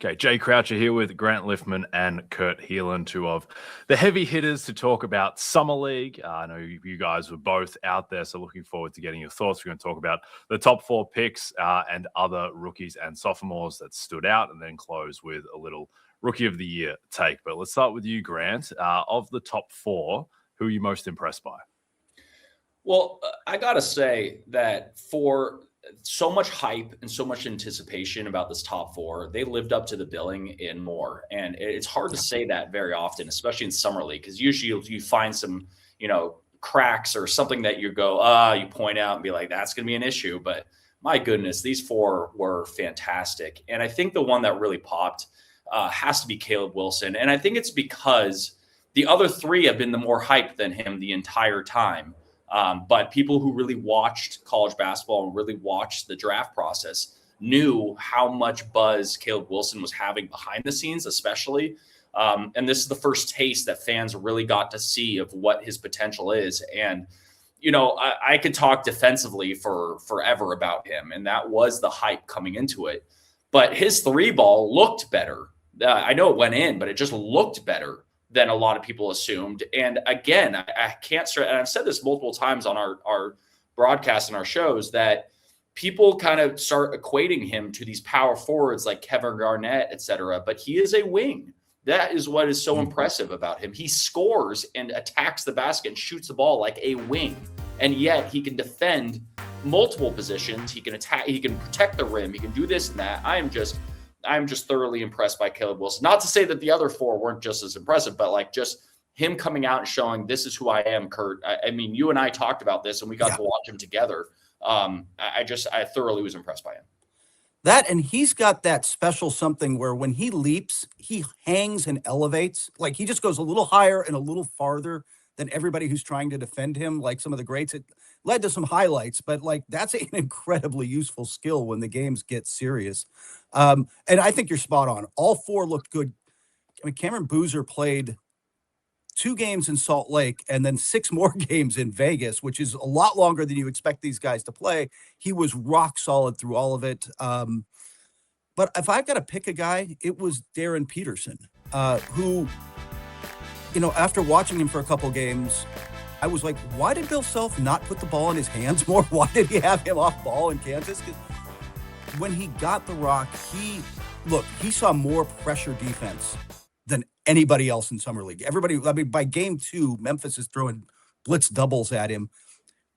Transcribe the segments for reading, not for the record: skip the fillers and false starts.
Okay, Jay Croucher here with Grant Liffmann and Kurt Helin, two of the heavy hitters to talk about Summer League. I know you guys were both out there, so looking forward to getting your thoughts. We're going to talk about the top 4 picks and other rookies and sophomores that stood out, and then close with a little Rookie of the Year take. But let's start with you, Grant. Of the top 4, who are you most impressed by? Well, I got to say that for so much hype and so much anticipation about this top 4, they lived up to the billing and more. And it's hard to say that very often, especially in Summer League, because usually you find some, cracks or something that you go, you point out and be like, that's going to be an issue. But my goodness, these 4 were fantastic. And I think the one that really popped has to be Caleb Wilson. And I think it's because the other 3 have been the more hype than him the entire time. But people who really watched college basketball and really watched the draft process knew how much buzz Caleb Wilson was having behind the scenes, especially. And this is the first taste that fans really got to see of what his potential is. And, I could talk defensively for forever about him, and that was the hype coming into it. But his 3 ball looked better. I know it went in, but it just looked better than a lot of people assumed. And again, I can't stress, and I've said this multiple times on our broadcasts and our shows, that people kind of start equating him to these power forwards like Kevin Garnett, et cetera. But he is a wing. That is what is so impressive about him. He scores and attacks the basket and shoots the ball like a wing. And yet he can defend multiple positions. He can attack, he can protect the rim. He can do this and that. I'm just thoroughly impressed by Caleb Wilson. Not to say that the other 4 weren't just as impressive, but like just him coming out and showing this is who I am, Kurt. I mean, you and I talked about this and we got to watch him together. I thoroughly was impressed by him. That, and he's got that special something where when he leaps, he hangs and elevates. Like he just goes a little higher and a little farther than everybody who's trying to defend him. Like some of the greats, it led to some highlights, but like that's an incredibly useful skill when the games get serious. And I think you're spot on. All 4 looked good. I mean, Cameron Boozer played 2 games in Salt Lake and then 6 more games in Vegas, which is a lot longer than you expect these guys to play. He was rock solid through all of it. But if I've got to pick a guy, it was Darren Peterson, who, after watching him for a couple games, I was like, why did Bill Self not put the ball in his hands more? Why did he have him off ball in Kansas? When he got the rock, he saw more pressure defense than anybody else in Summer League. By game 2, Memphis is throwing blitz doubles at him,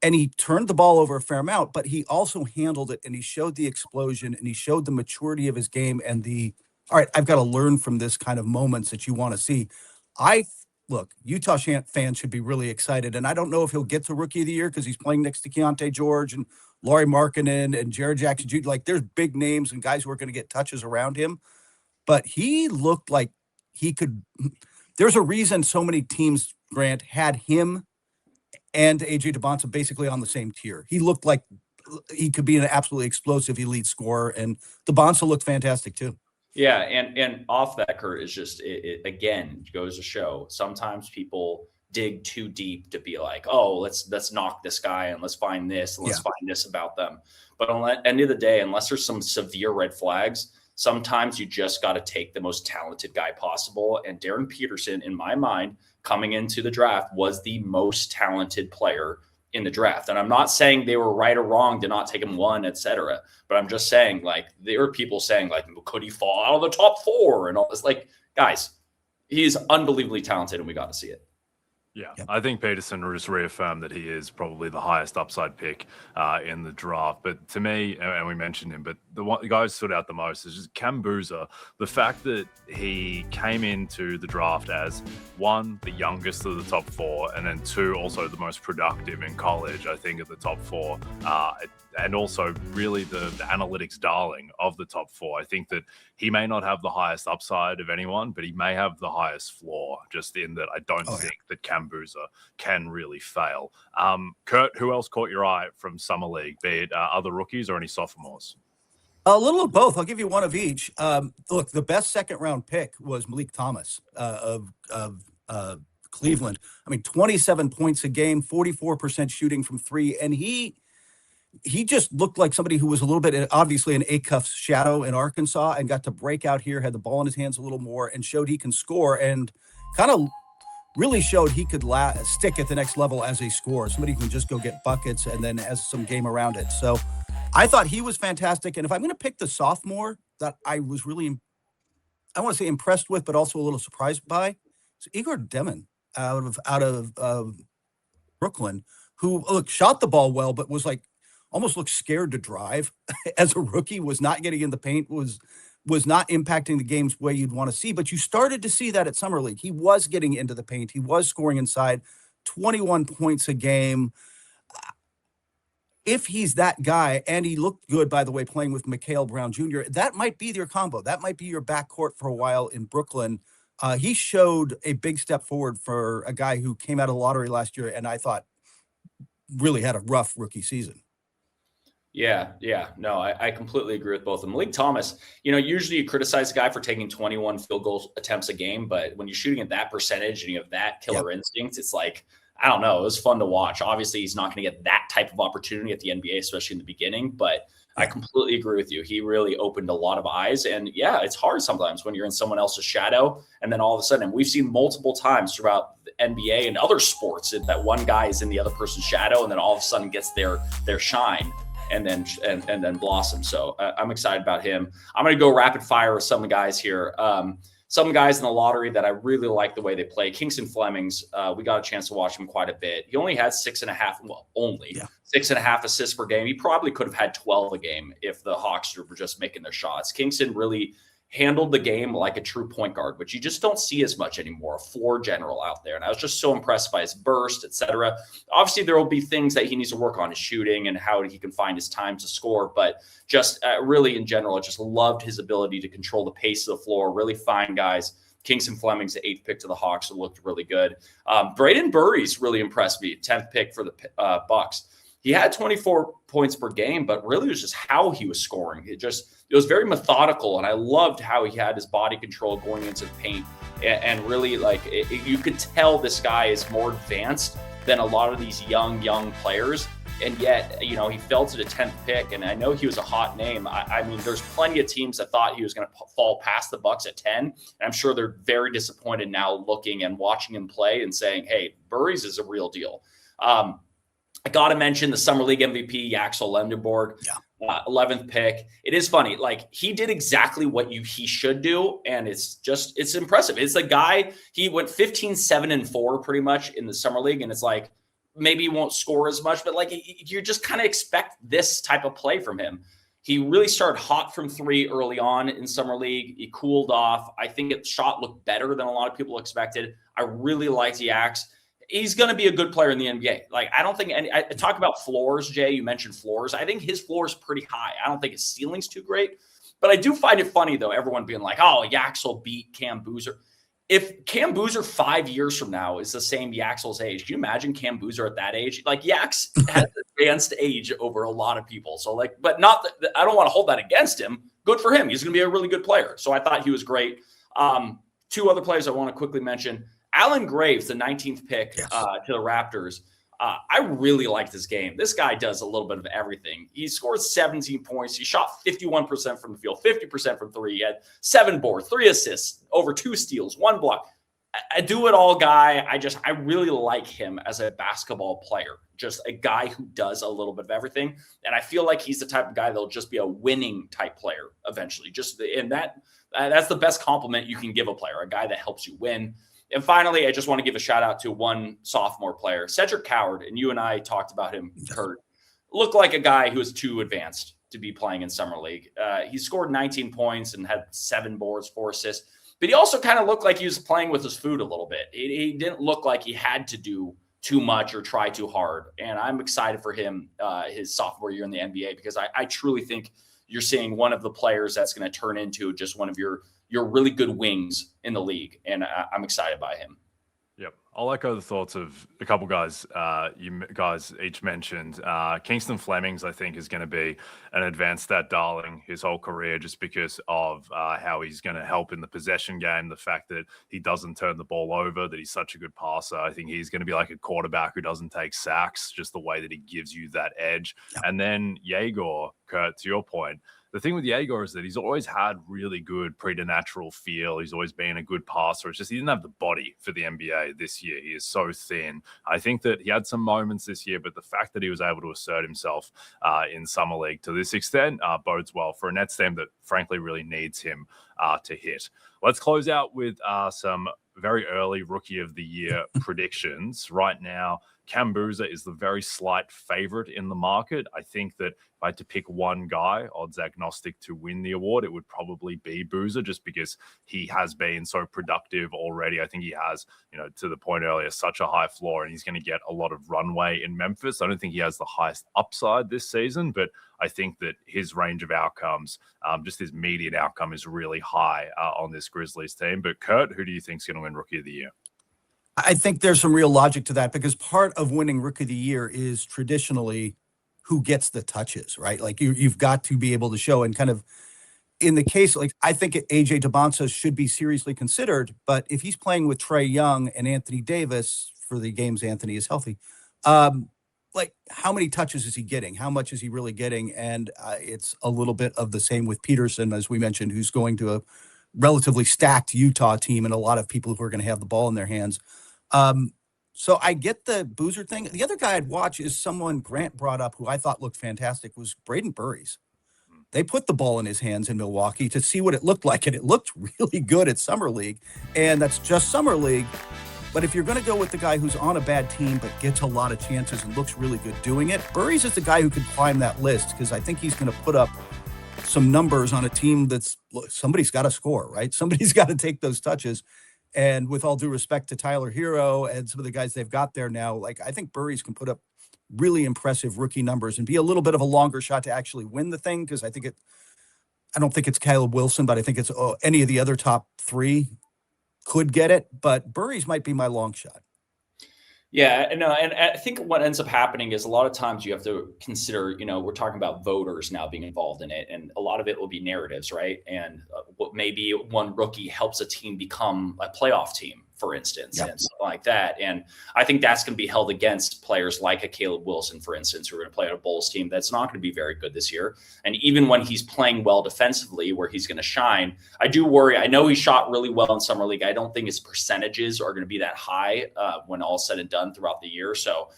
and he turned the ball over a fair amount, but he also handled it, and he showed the explosion, and he showed the maturity of his game and all right, I've got to learn from this kind of moments that you want to see. Utah fans should be really excited, and I don't know if he'll get to Rookie of the Year because he's playing next to Keontae George and Lauri Markkanen and Jared Jackson Jr. Like, there's big names and guys who are going to get touches around him, but he looked like he could. There's a reason so many teams, Grant, had him and AJ DeBonsa basically on the same tier. He looked like he could be an absolutely explosive elite scorer, and DeBonsa looked fantastic too. Yeah, and off that, Kurt, is just it again goes to show sometimes people dig too deep to be like, oh, let's knock this guy and let's find this and let's find this about them. But on the end of the day, unless there's some severe red flags, sometimes you just got to take the most talented guy possible. And Darren Peterson, in my mind, coming into the draft, was the most talented player in the draft. And I'm not saying they were right or wrong to not take him 1, et cetera. But I'm just saying, like, there are people saying, like, could he fall out of the top 4 and all this? Like, guys, he's unbelievably talented, and we got to see it. Yeah, I think Peterson just reaffirmed that he is probably the highest upside pick in the draft. But to me, and we mentioned him, but the guy who stood out the most is just Cam Boozer. The fact that he came into the draft as 1, the youngest of the top 4, and then 2, also the most productive in college, I think, of the top 4. And also really the analytics darling of the top 4. I think that he may not have the highest upside of anyone, but he may have the highest floor, just in that I don't think that Cam Boozer can really fail. Kurt, who else caught your eye from Summer League, be it other rookies or any sophomores? A little of both. I'll give you one of each. Look, the best second-round pick was Malik Thomas of Cleveland. I mean, 27 points a game, 44% shooting from 3, and he he just looked like somebody who was a little bit, obviously, an Acuff's shadow in Arkansas, and got to break out here, had the ball in his hands a little more, and showed he can score, and kind of really showed he could stick at the next level as a scorer, somebody who can just go get buckets and then has some game around it. So I thought he was fantastic. And if I'm going to pick the sophomore that I was really, I want to say impressed with, but also a little surprised by, it's Igor Demon out of Brooklyn, who shot the ball well, but was like almost looked scared to drive as a rookie, was not getting in the paint, was not impacting the game's way you'd want to see. But you started to see that at Summer League. He was getting into the paint. He was scoring inside, 21 points a game. If he's that guy, and he looked good, by the way, playing with Mikhail Brown Jr., that might be your combo. That might be your backcourt for a while in Brooklyn. He showed a big step forward for a guy who came out of the lottery last year, and I thought really had a rough rookie season. Yeah. No, I completely agree with both of them. Malik Thomas, usually you criticize a guy for taking 21 field goal attempts a game, but when you're shooting at that percentage and you have that killer instinct, it's like, I don't know. It was fun to watch. Obviously, he's not going to get that type of opportunity at the NBA, especially in the beginning, but I completely agree with you. He really opened a lot of eyes. And yeah, it's hard sometimes when you're in someone else's shadow. And then all of a sudden, and we've seen multiple times throughout the NBA and other sports that one guy is in the other person's shadow and then all of a sudden gets their shine and then blossom. So I'm excited about him. I'm going to go rapid fire with some of the guys here. Some guys in the lottery that I really like the way they play. Kingston Flemings, we got a chance to watch him quite a bit. He only had 6.5 assists per game. He probably could have had 12 a game if the Hawks were just making their shots. Kingston really handled the game like a true point guard, which you just don't see as much anymore, a floor general out there. And I was just so impressed by his burst, etc. Obviously, there will be things that he needs to work on, his shooting and how he can find his time to score. But just really in general, I just loved his ability to control the pace of the floor, really find guys. Kingston Fleming's the 8th pick to the Hawks, so looked really good. Braden Burry's really impressed me, 10th pick for the Bucks. He had 24 points per game, but really it was just how he was scoring. It was very methodical, and I loved how he had his body control going into the paint. And really, you could tell this guy is more advanced than a lot of these young players. And yet, he fell to the 10th pick, and I know he was a hot name. I mean, there's plenty of teams that thought he was going to fall past the Bucks at 10. And I'm sure they're very disappointed now looking and watching him play and saying, hey, Burries is a real deal. I got to mention the Summer League MVP, Yaxel Lendeborg, 11th pick. It is funny. He did exactly what he should do. And it's impressive. It's the guy, he went 15-7-4 pretty much in the Summer League. And it's like, maybe he won't score as much, but you just kind of expect this type of play from him. He really started hot from three early on in Summer League. He cooled off. I think his shot looked better than a lot of people expected. I really liked Yax. He's going to be a good player in the NBA. I don't think I talk about floors, Jay. You mentioned floors. I think his floor is pretty high. I don't think his ceiling's too great. But I do find it funny, though, everyone being like, oh, Yaxel beat Cam Boozer. If Cam Boozer 5 years from now is the same Yaxel's age, can you imagine Cam Boozer at that age? Yax has advanced age over a lot of people. So, but not that I don't want to hold that against him. Good for him. He's going to be a really good player. So I thought he was great. Two other players I want to quickly mention. Alan Graves, the 19th pick to the Raptors. I really liked this game. This guy does a little bit of everything. He scored 17 points. He shot 51% from the field, 50% from three. He had 7 boards, 3 assists, over 2 steals, 1 block. A do-it-all guy. I really like him as a basketball player. Just a guy who does a little bit of everything. And I feel like he's the type of guy that'll just be a winning type player eventually. That's the best compliment you can give a player, a guy that helps you win. And finally, I just want to give a shout out to one sophomore player, Cedric Coward. And you and I talked about him, Kurt. Looked like a guy who was too advanced to be playing in Summer League. He scored 19 points and had 7 boards, 4 assists. But he also kind of looked like he was playing with his food a little bit. He didn't look like he had to do too much or try too hard. And I'm excited for him his sophomore year in the NBA because I truly think you're seeing one of the players that's going to turn into just one of your really good wings in the league. And I'm excited by him. Yep. I'll echo the thoughts of a couple guys you guys each mentioned. Kingston Flemings, I think, is going to be an advanced stat darling his whole career just because of how he's going to help in the possession game, the fact that he doesn't turn the ball over, that he's such a good passer. I think he's going to be like a quarterback who doesn't take sacks, just the way that he gives you that edge. Yeah. And then Yegor, Kurt, to your point, the thing with Yegor is that he's always had really good preternatural feel. He's always been a good passer. It's just he didn't have the body for the NBA this year. He is so thin. I think that he had some moments this year, but the fact that he was able to assert himself in Summer League to this extent bodes well for a Nets team that frankly really needs him to hit. Let's close out with some very early Rookie of the Year predictions. Right now, Cam Boozer is the very slight favorite in the market. I think that if I had to pick one guy, odds agnostic, to win the award, it would probably be Boozer, just because he has been so productive already. I think he has, to the point earlier, such a high floor, and he's going to get a lot of runway in Memphis. I don't think he has the highest upside this season, but I think that his range of outcomes, just his median outcome, is really high on this Grizzlies team. But Kurt, who do you think is going to win Rookie of the Year? I think there's some real logic to that, because part of winning Rookie of the Year is traditionally who gets the touches, right? Like you've got to be able to show, and kind of in the case, like I think AJ Debonsa should be seriously considered, but if he's playing with Trae Young and Anthony Davis for the games Anthony is healthy, like how many touches is he getting? How much is he really getting? And it's a little bit of the same with Peterson, as we mentioned, who's going to a relatively stacked Utah team and a lot of people who are going to have the ball in their hands. So I get the Boozer thing. The other guy I'd watch is someone Grant brought up who I thought looked fantastic, was Braden Burries. They put the ball in his hands in Milwaukee to see what it looked like, and it looked really good at Summer League, and that's just Summer League. But if you're going to go with the guy who's on a bad team but gets a lot of chances and looks really good doing it, Burries is the guy who could climb that list, because I think he's going to put up some numbers on a team that's, look, somebody's got to score, right? Somebody's got to take those touches. And with all due respect to Tyler Hero and some of the guys they've got there now, like I think Burries can put up really impressive rookie numbers and be a little bit of a longer shot to actually win the thing, because I don't think it's Caleb Wilson, but I think it's any of the other top three could get it. But Burries might be my long shot. Yeah, no, and I think what ends up happening is a lot of times you have to consider, we're talking about voters now being involved in it, and a lot of it will be narratives, right? And what maybe one rookie helps a team become a playoff team, for instance, and something like that. And I think that's going to be held against players like a Caleb Wilson, for instance, who are going to play on a Bulls team that's not going to be very good this year. And even when he's playing well defensively, where he's going to shine, I do worry. I know he shot really well in Summer League. I don't think his percentages are going to be that high when all's said and done throughout the year. So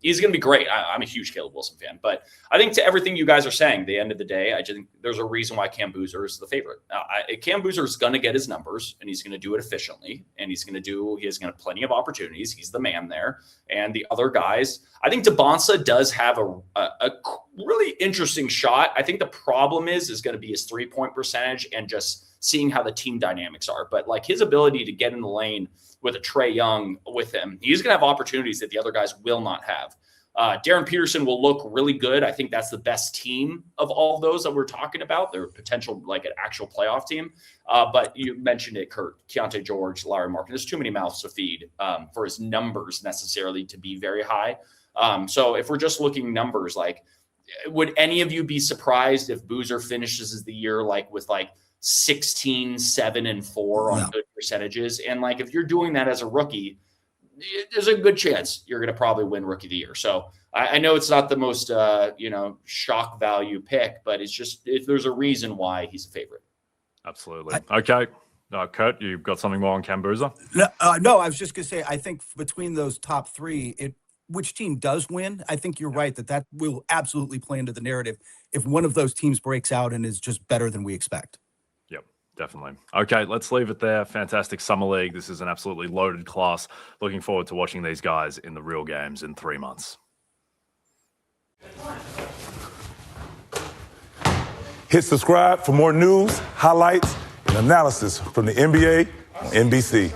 he's going to be great. I'm a huge Caleb Wilson fan. But I think to everything you guys are saying, at the end of the day, I just think there's a reason why Cam Boozer is the favorite. Cam Boozer is going to get his numbers, and he's going to do it efficiently, and he has got plenty of opportunities. He's the man there. And the other guys, I think Debonsa does have a really interesting shot. I think the problem is going to be his 3-point percentage and just seeing how the team dynamics are. But like his ability to get in the lane with a Trae Young with him, he's going to have opportunities that the other guys will not have. Darren Peterson will look really good. I think that's the best team of all of those that we're talking about. They're potential like an actual playoff team. But you mentioned it, Kurt, Keontae George, Larry Markin. There's too many mouths to feed for his numbers necessarily to be very high. So if we're just looking numbers, like, would any of you be surprised if Boozer finishes the year like with like 16, 7, and 4 on good percentages? And like, if you're doing that as a rookie, there's a good chance you're going to probably win Rookie of the Year. So I know it's not the most, shock value pick, but it's just, there's a reason why he's a favorite. Absolutely. Okay. Kurt, you've got something more on Cam Boozer? No, I was just going to say, I think between those top three, which team does win, I think you're right that will absolutely play into the narrative if one of those teams breaks out and is just better than we expect. Definitely. Okay, let's leave it there. Fantastic Summer League. This is an absolutely loaded class. Looking forward to watching these guys in the real games in 3 months. Hit subscribe for more news, highlights, and analysis from the NBA on NBC.